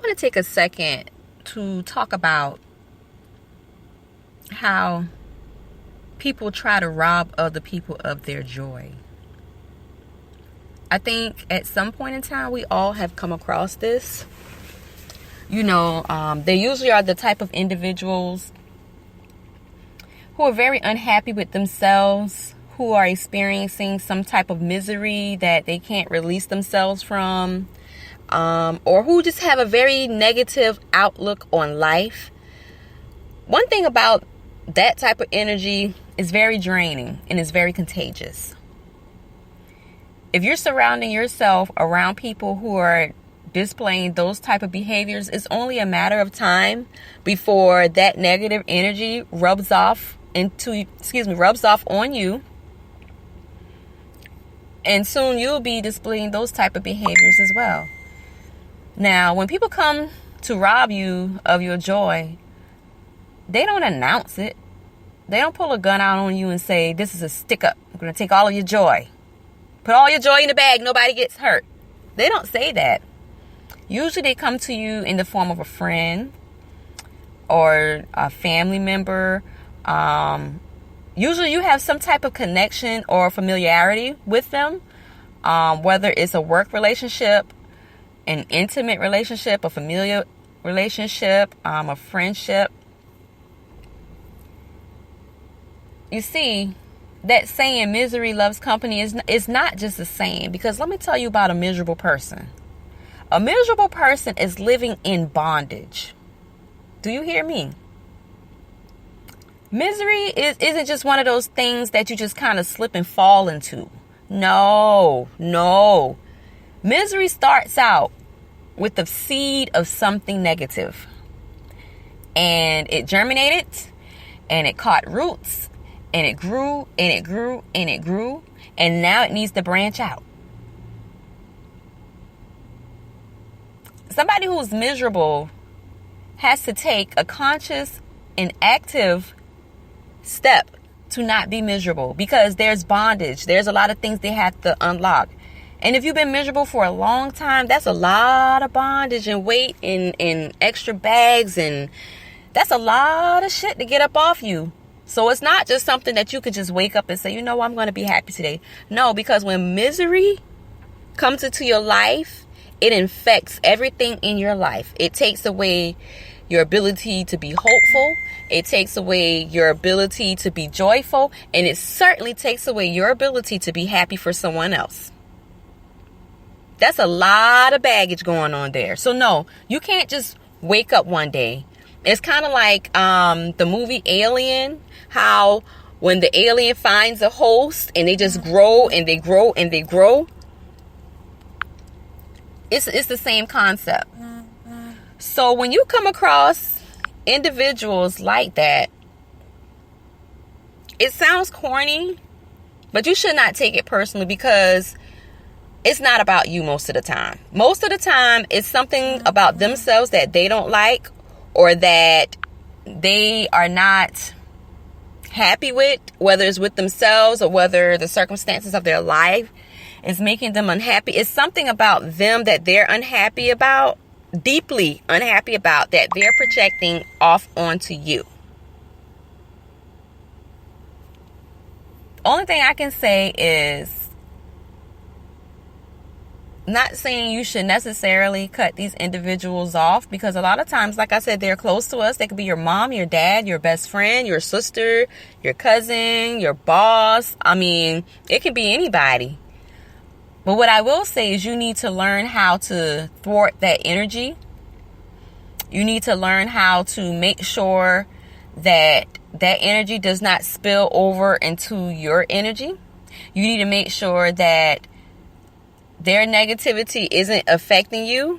want to take a second to talk about how people try to rob other people of their joy. I think at some point in time, we all have come across this. They usually are the type of individuals who are very unhappy with themselves, who are experiencing some type of misery that they can't release themselves from, or who just have a very negative outlook on life. One thing about that type of energy is very draining and is very contagious. If you're surrounding yourself around people who are displaying those type of behaviors, it's only a matter of time before that negative energy rubs off on you. And soon you'll be displaying those type of behaviors as well. Now, when people come to rob you of your joy, they don't announce it. They don't pull a gun out on you and say, this is a stick up. I'm going to take all of your joy. Put all your joy in the bag. Nobody gets hurt. They don't say that. Usually they come to you in the form of a friend or a family member. Usually you have some type of connection or familiarity with them, whether it's a work relationship, an intimate relationship, a familial relationship, a friendship. You see, that saying, misery loves company, is not just a saying, because let me tell you about a miserable person. A miserable person is living in bondage. Do you hear me? Misery isn't just one of those things that you just kind of slip and fall into. No. Misery starts out with the seed of something negative. And it germinated, and it caught roots, and it grew, and it grew, and it grew, and now it needs to branch out. Somebody who's miserable has to take a conscious and active step to not be miserable, because there's bondage. There's a lot of things they have to unlock. And if you've been miserable for a long time, that's a lot of bondage and weight and extra bags, and that's a lot of shit to get up off you. So it's not just something that you could just wake up and say, I'm going to be happy today. No, because when misery comes into your life, it infects everything in your life. It takes away your ability to be hopeful. It takes away your ability to be joyful. And it certainly takes away your ability to be happy for someone else. That's a lot of baggage going on there. So no, you can't just wake up one day. It's kind of like the movie Alien, how when the alien finds a host and they just grow and they grow and they grow. It's the same concept. So when you come across individuals like that, it sounds corny, but you should not take it personally, because it's not about you most of the time. Most of the time, it's something about themselves that they don't like, or that they are not happy with, whether it's with themselves or whether the circumstances of their life is making them unhappy. It's something about them that they're unhappy about, deeply unhappy about, that they're projecting off onto you. Only thing I can say is, not saying you should necessarily cut these individuals off, because a lot of times, like I said, they're close to us. They could be your mom, your dad, your best friend, your sister, your cousin, your boss. I mean, it can be anybody. But what I will say is, you need to learn how to thwart that energy. You need to learn how to make sure that that energy does not spill over into your energy. You need to make sure that their negativity isn't affecting you.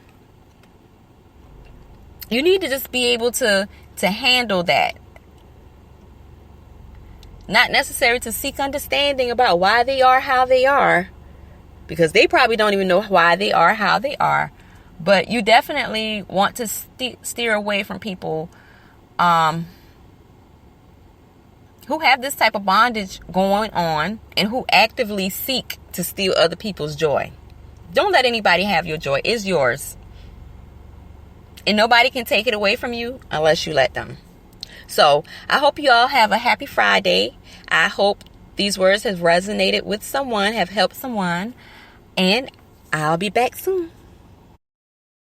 You need to just be able to handle that. Not necessary to seek understanding about why they are how they are, because they probably don't even know why they are how they are. But you definitely want to steer away from people who have this type of bondage going on and who actively seek to steal other people's joy. Don't let anybody have your joy. It's yours. And nobody can take it away from you unless you let them. So I hope you all have a happy Friday. I hope these words have resonated with someone, have helped someone. And I'll be back soon.